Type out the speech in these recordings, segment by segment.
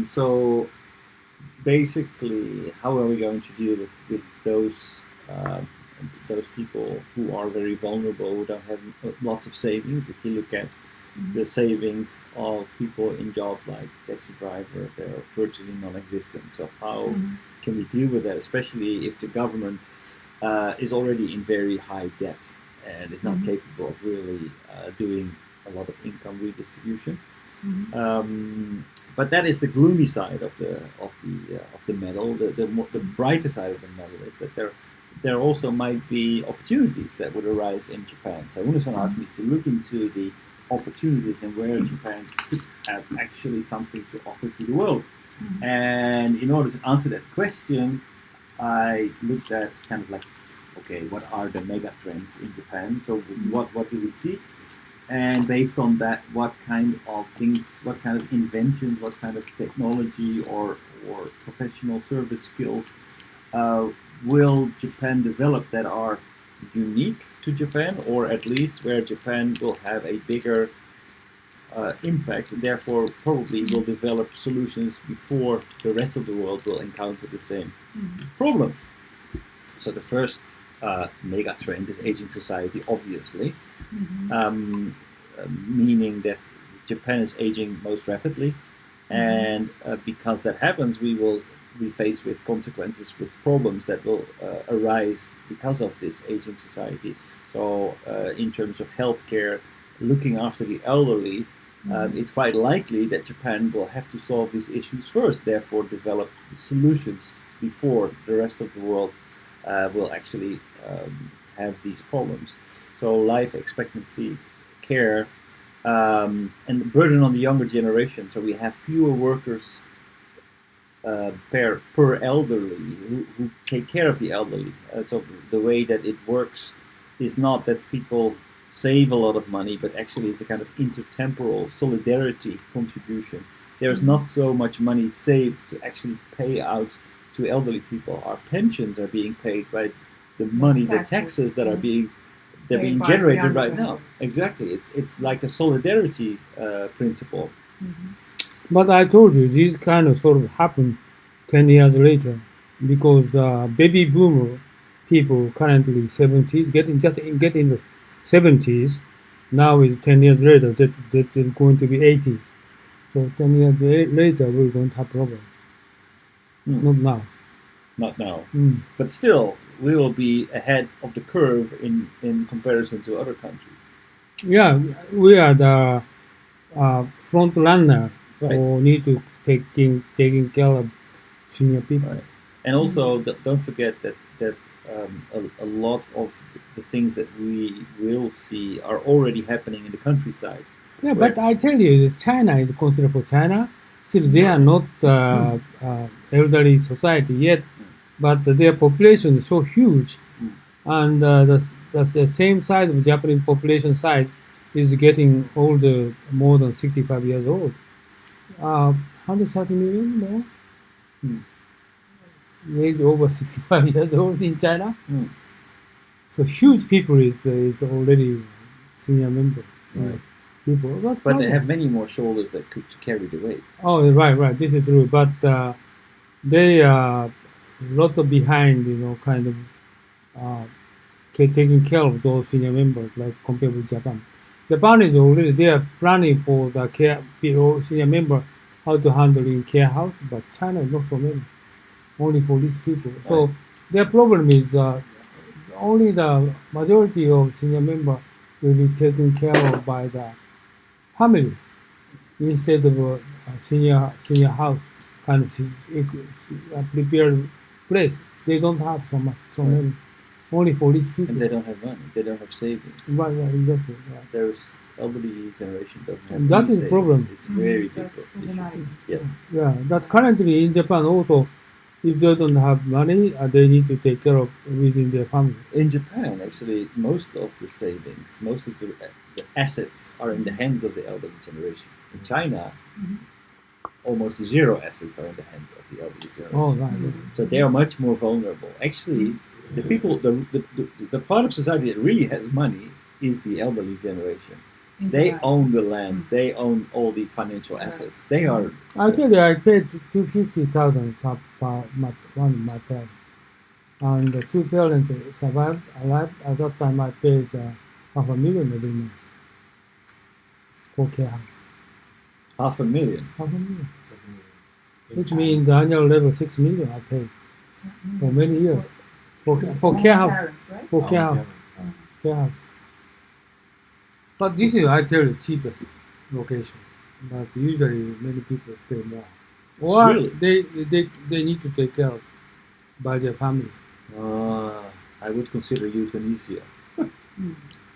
So basically, how are we going to deal with those people who are very vulnerable, who don't have lots of savings? If you look at the savings of people in jobs like taxi driver, they're virtually non-existent. So how can we deal with that, especially if the government is already in very high debt and is not capable of really doing a lot of income redistribution? But that is the gloomy side of the medal. The brighter side of the medal is that there also might be opportunities that would arise in Japan. So Uno-san asked me to look into the opportunities and where Japan could have actually something to offer to the world. And in order to answer that question, I looked at kind of like, okay, what are the mega trends in Japan? So what do we see? And based on that, what kind of things, what kind of inventions, what kind of technology or professional service skills will Japan develop that are unique to Japan, or at least where Japan will have a bigger impact, and therefore probably will develop solutions before the rest of the world will encounter the same problems. So the first mega trend is aging society, obviously, meaning that Japan is aging most rapidly, and because that happens, we will be faced with consequences, with problems that will arise because of this aging society. So in terms of healthcare, looking after the elderly, it's quite likely that Japan will have to solve these issues first, therefore develop solutions before the rest of the world will actually have these problems. So life expectancy, care, and the burden on the younger generation. So we have fewer workers per elderly who take care of the elderly. So the way that it works is not that people save a lot of money, but actually it's a kind of intertemporal solidarity contribution. There's not so much money saved to actually pay out to elderly people. Our pensions are being paid by the money, the taxes that are being generated right now. Exactly, it's like a solidarity principle. But I told you, this kind of sort of happened 10 years later, because baby boomer people currently 70s, getting in the 70s, now is 10 years later, that is going to be 80s. So 10 years later, we're going to have problems. Not now. Not now. But still, we will be ahead of the curve in comparison to other countries. Yeah, we are the front runner. Right. Or need to taking care of senior people. Right. And also, don't forget that a lot of the things that we will see are already happening in the countryside. Yeah, but I tell you, China is considered for China. Still, they are not elderly society yet, but their population is so huge, and the same size of Japanese population size is getting older, more than 65 years old. 130 million more age over 65 years old in China. So huge people is already senior member. People. But they have many more shoulders that could carry the weight. Oh, right. This is true. But they are lot of behind, kind of taking care of those senior members, like compared with Japan. Japan is already, they are planning for the care senior member how to handle in care house, but China is not so many, only for rich people. Right. So their problem is only the majority of senior member will be taken care of by the family instead of senior house kind of prepared place. They don't have so many. Only for rich people. And they don't have money. They don't have savings. Right, exactly. Right. There's elderly generation doesn't have. And that is the problem. It's very big issue. Yes. Yeah, that currently in Japan also, if they don't have money, they need to take care of within their family. In Japan, actually, most of the savings, most of the assets are in the hands of the elderly generation. In China, almost zero assets are in the hands of the elderly generation. Oh, right. So they are much more vulnerable. Actually, the part of society that really has money is the elderly generation. They own the land. They own all the financial assets. They are. I tell you, I paid 250,000 per one of my parents. And the two parents survived alive. At that time, I paid $500,000 every month for care house. $500,000. $500,000. Which means the annual level $6 million I paid for many years for care house. Parents, right? For care house. Care house. But this is, I tell you, cheapest location. But usually many people pay more. Or Really? they need to take care of by their family. I would consider euthanasia.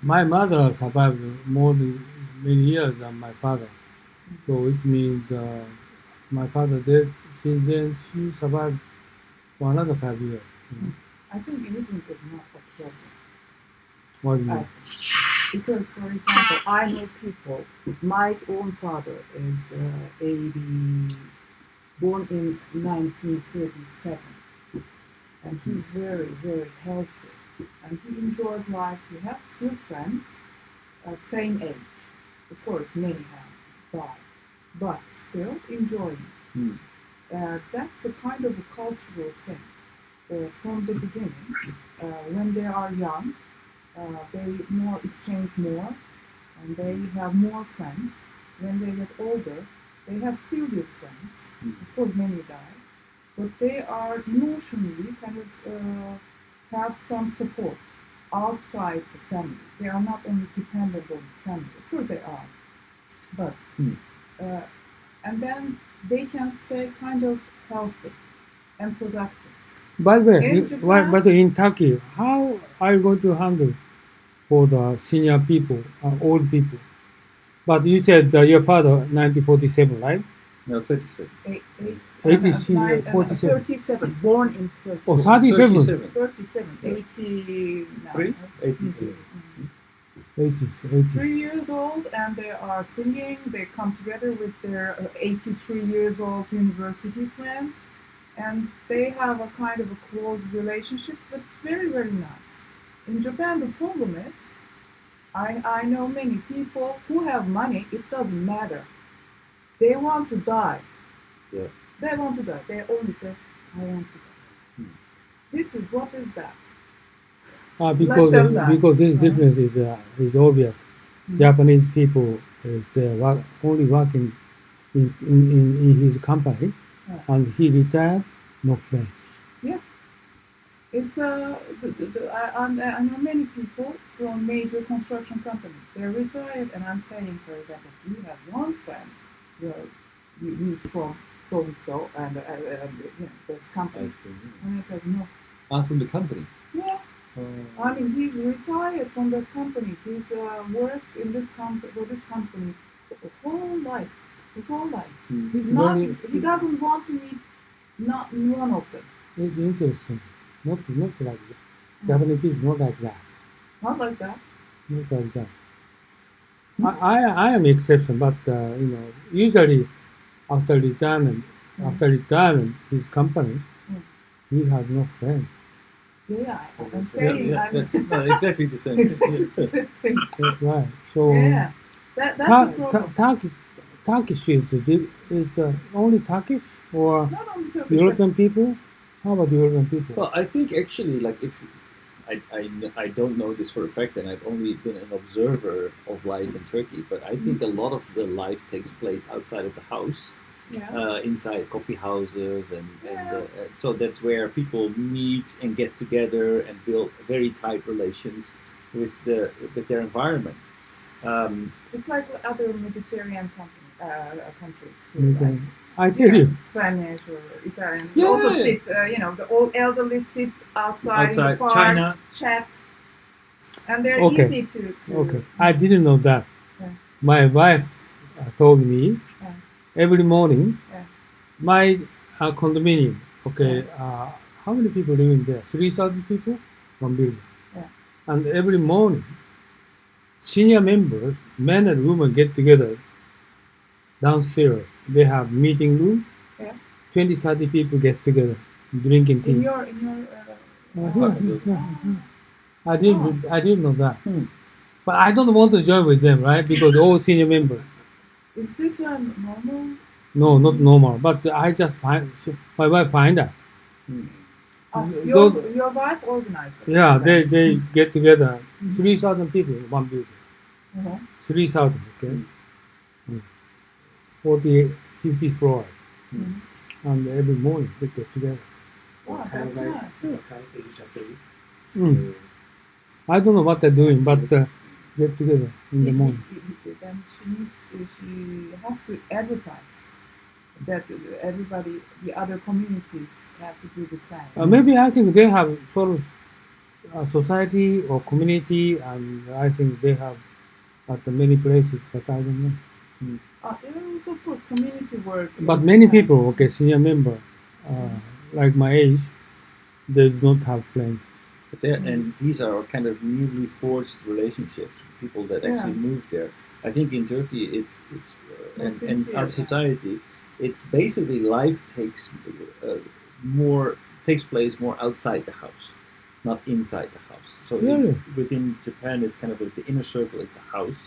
My mother survived more than many years than my father. So it means my father dead. Since then, she survived for another 5 years. I think aging is not a problem. What do you mean? Because, for example, I know people. My own father is born in 1937, and he's very, very healthy, and he enjoys life. He has two friends, same age. Of course, many have died, but still enjoying. That's a kind of a cultural thing. From the beginning, when they are young, they exchange more, and they have more friends. When they get older, they have still these friends. Of course, many die, but they are emotionally kind of have some support outside the family. They are not only dependent on the family. Of course, they are, but and then they can stay kind of healthy and productive. By the way, In Japan- but in Turkey, how are you going to handle for the senior people, old people? But you said your father 1947, right? No, 37. 37, born in 37. Oh, 37. 37, 89. 83. 80s. 3 years old, and they are singing. They come together with their 83 years old university friends, and they have a kind of a close relationship. That's very, very nice. In Japan, the problem is, I know many people who have money. It doesn't matter. They want to die. Yeah. They want to die. They only say, "I want to die." This is what is that? Because this difference is obvious. Japanese people is only working in his company, and he retired, no friends. Yeah. It's I know many people from major construction companies. They're retired, and I'm saying, for example, do you have one friend you meet from so and so and this company? And I said no. From the company. Yeah. I mean, he's retired from that company. He's worked in this company his whole life. His whole life. He's not. He doesn't want to meet not one of them. It's interesting. Not like that. Japanese people not like that. Not like that. Not like that. I am exception, but usually after retirement, his company, he has no friend. Yeah, I'm saying. That's exactly the same. Right. So Yeah, that's the problem. Turkish is only Turkish or Not only Turkish, European people? How about European people? Well, I think actually, like if I don't know this for a fact, and I've only been an observer of life in Turkey, but I think a lot of the life takes place outside of the house, inside coffee houses, and so that's where people meet and get together and build very tight relations with their environment. It's like other Mediterranean countries too. Right? I tell you, Spanish or Italian. Yeah. Also sit, the old elderly sit outside in the park, China. chat, and they're Okay. easy to. okay, I didn't know that. Yeah. My wife told me Yeah. every morning, Yeah. my condominium, okay, how many people live in there? 3,000 people, one building. Yeah. And every morning, senior members, men and women get together downstairs. They have meeting room. Yeah. 20, 30 people get together, drinking tea. In your I didn't know that. But I don't want to join with them, right? Because all senior members. Is this normal? No, not normal. But I just find my wife find that. Your wife organized it? Yeah, events. they get together. 3,000 people in one building. Uh-huh. 3,000, okay? 40, 50 floors. And every morning they get together. Wow, kind of that's like nice. what kind of age are they? I don't know what they're doing, but get together in the morning. Then she has to advertise that everybody, the other communities have to do the same. Maybe I think they have sort of a society or community, and I think they have at many places, but I don't know. There is of course community work. But many people, okay, senior member, like my age, they do not have friends. But and these are kind of newly forged relationships, people that actually moved there. I think in Turkey, and our society, it's basically life takes place more outside the house, not inside the house. So within Japan, it's kind of like the inner circle is the house.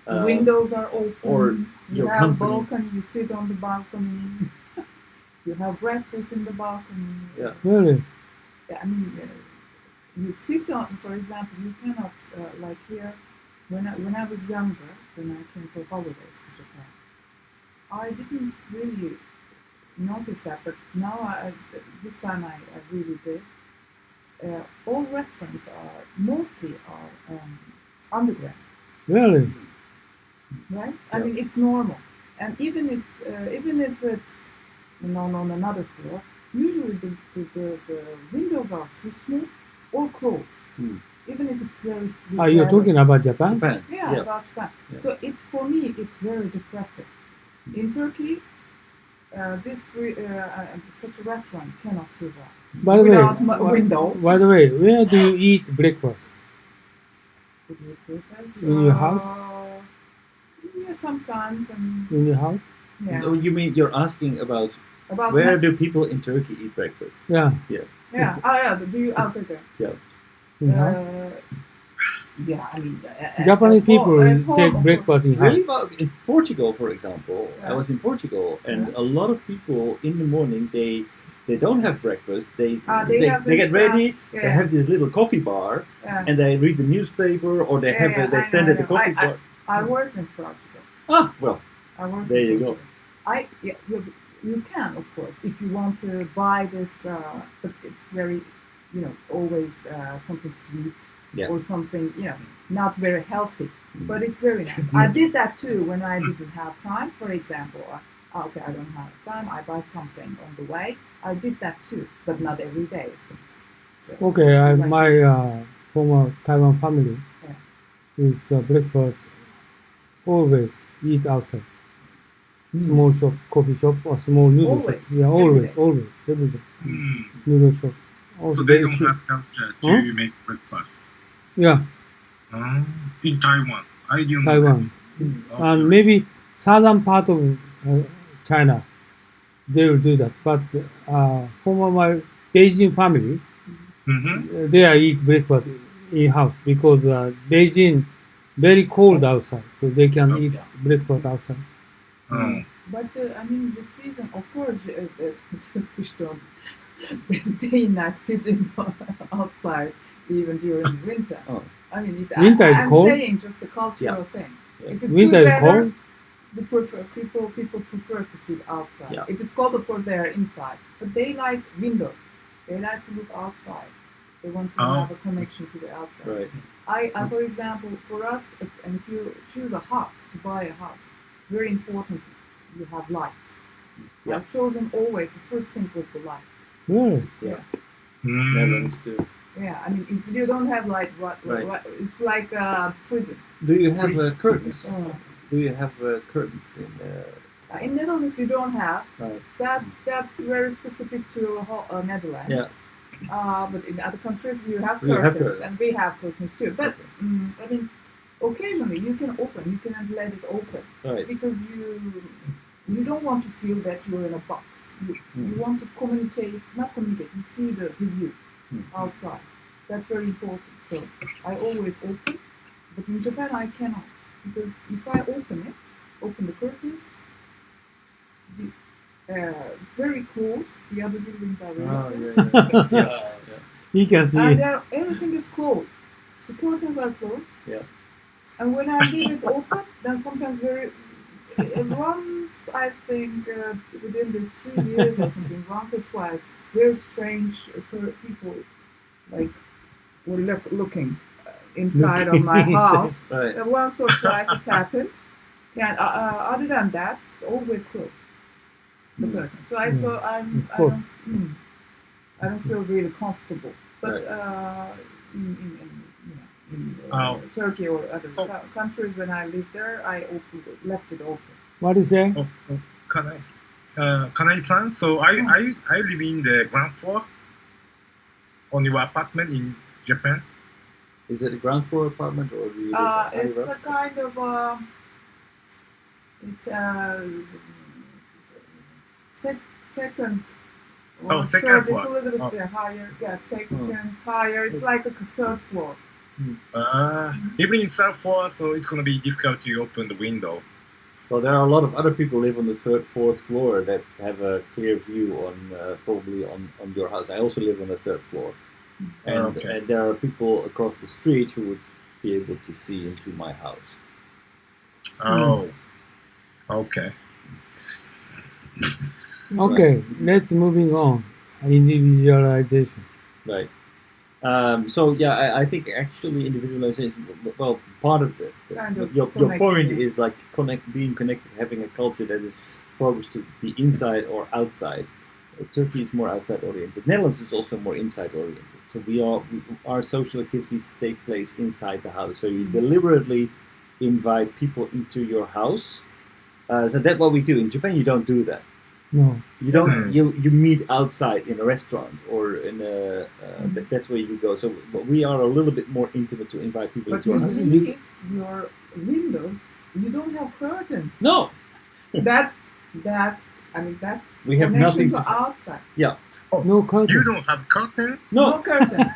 Windows are open. Or you your have company. balcony. You sit on the balcony. You have breakfast in the balcony. Yeah. Really? I mean, you sit on. For example, you cannot like here. When I was younger, when I came for holidays to Japan, I didn't really notice that, but now this time I really did. All restaurants are mostly underground. Really? Right? I mean, it's normal, and even if it's on another floor, usually the windows are too small or closed. Even if it's very sleek. Are you talking about Japan? Japan. Yeah, about Japan. Yeah. So for me, it's very depressing. In Turkey, such a restaurant cannot survive By the without way, window. by the way, where do you eat breakfast? In your house? Yeah, sometimes. In your house? Yeah. Oh, you mean you're asking about where do people in Turkey eat breakfast? Yeah. Yeah. Oh, yeah. Do you out there? Yeah. In house? Yeah, I mean, Japanese people at home, take of breakfast in house. Really? Well, in Portugal, for example, I Yeah. was in Portugal, and a lot of people in the morning they don't have breakfast. They have get this, ready. yeah. They have this little coffee bar, Yeah. and they read the newspaper, or they they stand at the coffee bar. I work in Portugal. Ah, well, I work there in you go. Portugal. You can, of course, if you want to buy this, but it's very, always something sweet or something, not very healthy. But it's very nice. I did that too when I didn't have time. For example, okay, I don't have time. I buy something on the way. I did that too, but not every day. Of course. So, Okay, my former Taiwan family is breakfast always eat outside. Small shop, coffee shop, or small noodle Always. shop. Yeah, always, every day. Noodle shop. So they don't have culture to make breakfast. Yeah, In Taiwan, I didn't know Taiwan. that. And maybe southern part of China, they will do that. But for my Beijing family, they eat breakfast in house because Beijing very cold outside, so they can eat breakfast outside. But I mean, the season, of course, Turkish don't day and night sitting outside even during winter. I mean, Winter is cold? I'm saying just a cultural thing. Yeah. If it's Winter good is weather, cold. people prefer to sit outside. Yeah. If it's cold, of course, they are inside. But they like windows. They like to look outside. They want to have a connection to the outside. Right. I, for example, for us, and if you choose a house, to buy a house, very important, you have light. Yeah. I've chosen always, the first thing was the light. Really? Netherlands too. Yeah, I mean, if you don't have light, what it's like a prison. Do you have curtains? Do you have curtains In Netherlands, you don't have. Right. That's very specific to Netherlands. Yeah. But in other countries, you have You curtains, have curtains. and we have curtains too. But I mean, occasionally you can let it open, Right. because you don't want to feel that you're in a box. You want to not communicate. You see the view outside. That's very important. So I always open, But in Japan, I cannot because if I open the curtains, it's very close. The other buildings are very close. Yeah. You can see And it. everything is closed. The curtains are closed. Yeah. And when I leave it open, then sometimes once I think within these 3 years or something, once or twice, very strange people like were looking inside of my house. Right. Once or twice it happened. And other than that, always closed. The Mm. curtains. So Of course. I don't feel really comfortable. But Right. in Oh. Turkey or other So- countries, when I lived there, I left it open. What do you say? Oh, Kanai-san, so I live in the ground floor on your apartment in Japan. Is it a ground floor apartment or do you live higher It's a up? kind of it's a second. Or second third, floor. It's a little bit Oh. higher. Yeah, second higher. It's like a third floor. Even in third floor, so it's gonna be difficult to open the window. Well, there are a lot of other people live on the third, fourth floor that have a clear view on probably on your house. I also live on the third floor, and there are people across the street who would be able to see into my house. Oh, okay. Okay, let's moving on. Individualization. Right. So yeah, I think actually individualization. Well, part of Kind of your connected, point yeah. is like being connected, having a culture that is focused to be inside or outside. Turkey is more outside oriented. Netherlands is also more inside oriented. So our social activities take place inside the house. So you deliberately invite people into your house. So that's what we do. In Japan, you don't do that. No. You don't. You meet outside in a restaurant or in a. That's where you go. So we are a little bit more intimate to invite people But into our you house. leave your windows. You don't have curtains. No, That's. I mean, that's. We have connection nothing to- outside. No curtain. You don't have curtain? No no. curtains.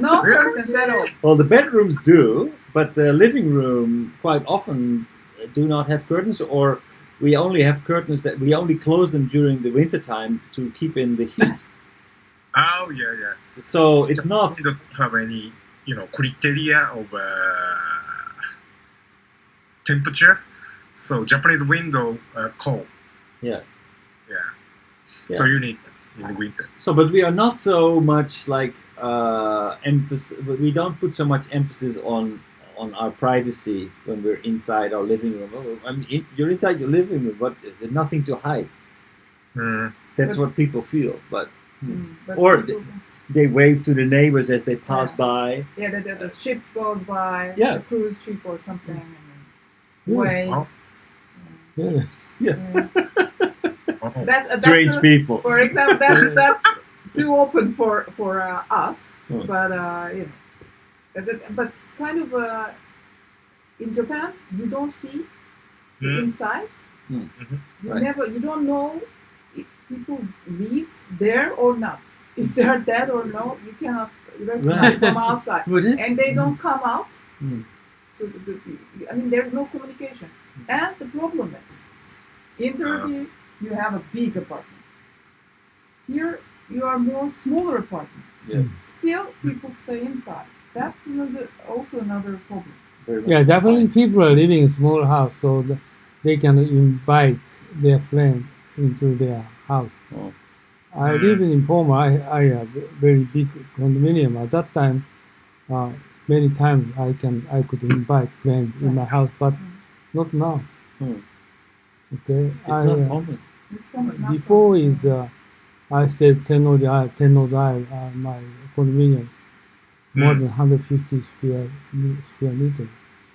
No curtains at all. Well, the bedrooms do, but the living room quite often do not have curtains, or we only have curtains that we only close them during the winter time to keep in the heat. Oh, yeah. So it's not. You don't have any, criteria of temperature. So Japanese window cold. Yeah. Yeah. So you need it in the winter. So, but we are not so much like emphasis. We don't put so much emphasis on our privacy when we're inside our living room. Oh, I mean, you're inside your living room, but there's nothing to hide. That's what people feel. But But Or people- they wave to the neighbors as they pass by. yeah, the ship goes by. Yeah. The cruise ship or something. And Yeah. wave. Oh. Yeah. Yeah. Oh. That's Strange people. For example, that's too open for us, Hmm. but but it's kind of in Japan you don't see the Mm. inside. Hmm. You Right. you don't know if people live there or not. If they're dead or no, you cannot recognize Right. from outside, What is? and they don't come out. Hmm. So I mean, there's no communication, and the problem is in Turkey you have a big apartment. Here you are more smaller apartments. Yeah. Still, people stay inside. That's also another problem. Very much Yeah, so. Japanese people are living in small house, so they can invite their friend into their house. Oh. I live in Poma. I have a very big condominium. At that time, many times I could invite friends in my house, but not now. Hmm. Okay, It's not common. It's common. not before common. is I stayed Tenno's Isle, my condominium, more than 150 square meter.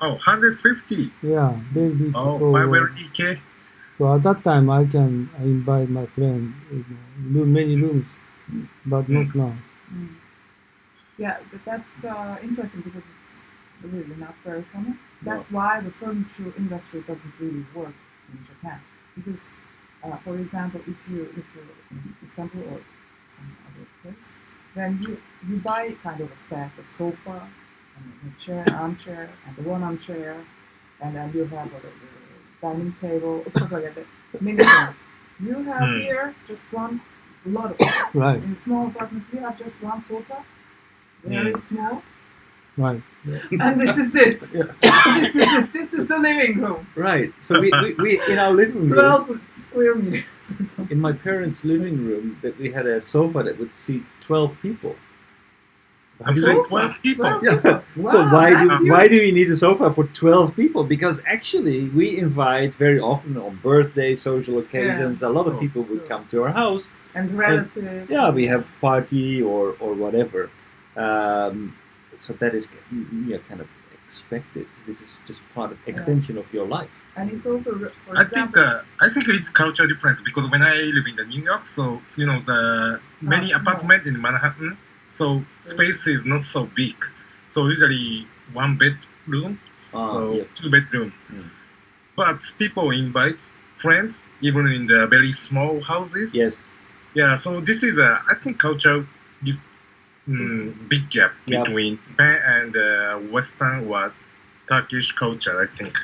Oh, 150. Yeah, very big. Oh, so, 5 LDK. so at that time I can invite my friend, many rooms, but not now. Mm. Yeah, but that's interesting because it's really not very common. That's why the furniture industry doesn't really work in Japan. Because, for example, if you're in Istanbul or some other place, then you buy kind of a set, a sofa, a chair, armchair, and one armchair, and then you have a dining table, stuff like that. Many things. You have here just one, a lot of things. Right. In small apartments, you have just one sofa, very small, Right. and this is it. Yeah. This is it. This is the living room. Right. So we in our living room, 12 square meters or something. in my parents' living room, that we had a sofa that would seat 12 people. I'm saying 12 people. 12 Yeah. Wow, So that's why do you need a sofa for 12 people? Because actually we invite very often on birthdays, social occasions. A lot of people would come to our house. And relatives. Yeah, we have party or whatever. So that is kind of expected. This is just part of extension of your life. And it's also, for I example, think it's culture difference because when I live in the New York, so the many small. apartment in Manhattan, so space is not so big. So usually one bedroom, so 2 bedrooms. But people invite friends even in the very small houses. Yes. Yeah. So this is I think culture big gap between Japan and Western or Turkish culture, I think.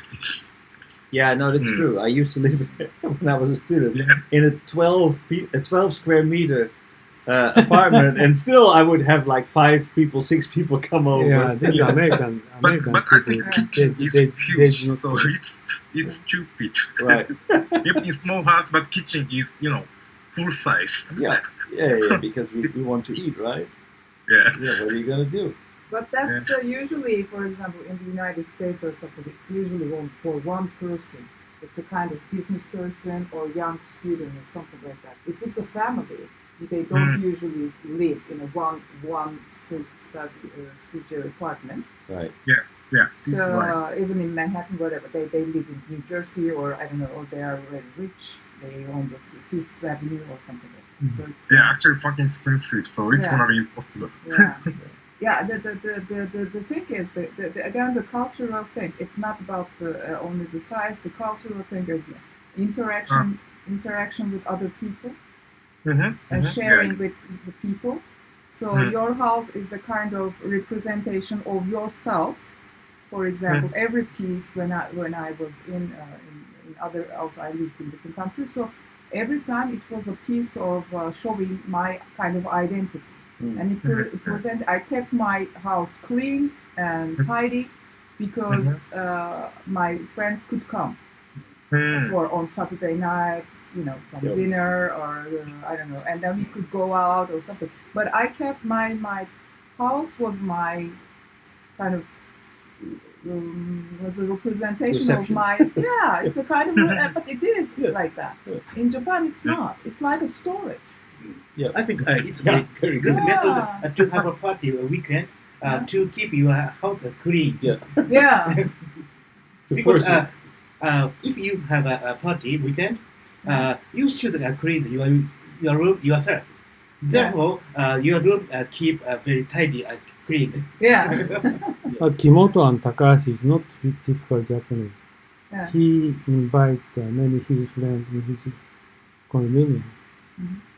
Yeah, no, that's true. I used to live when I was a student in a 12 square meter apartment, and still I would have like 5 people, 6 people come over. Yeah, this is American But I people. think kitchen is huge, so it's stupid. Right. Even in small house, but kitchen is full size. Yeah, because we want to eat, right? Yeah. Yeah, what are you gonna do? but that's usually, for example, in the United States or something, it's usually for one person. It's a kind of business person or young student or something like that. If it's a family, they don't usually live in a one studio apartment. Right. Yeah. So Right. even in Manhattan, whatever, they live in New Jersey or I don't know, or they are very rich. They own the Fifth Avenue or something like that. So it's, Yeah, actually fucking expensive, so it's Yeah. gonna be impossible. yeah. Yeah, the thing is, again, the cultural thing, it's not about only the size. The cultural thing is interaction with other people and sharing with the people. So your house is the kind of representation of yourself. For example, every piece when I was in other I lived in different countries. So every time it was a piece of showing my kind of identity. And I kept my house clean and tidy because my friends could come for on Saturday nights, some dinner or I don't know, and then we could go out or something. But I kept my house was my kind of was a representation of my it's a kind of but it is like that. In Japan, it's not. It's like a storage. Yeah. I think it's Yeah, very good. good method to have a party a weekend to keep your house clean. Yeah. Yeah. To Because force it. if you have a party weekend, you should clean your room yourself. Therefore, your room keep very tidy and clean. Yeah. But Kimoto and Takashi is not typical Japanese. Yeah. He invite many his friends in his condominium.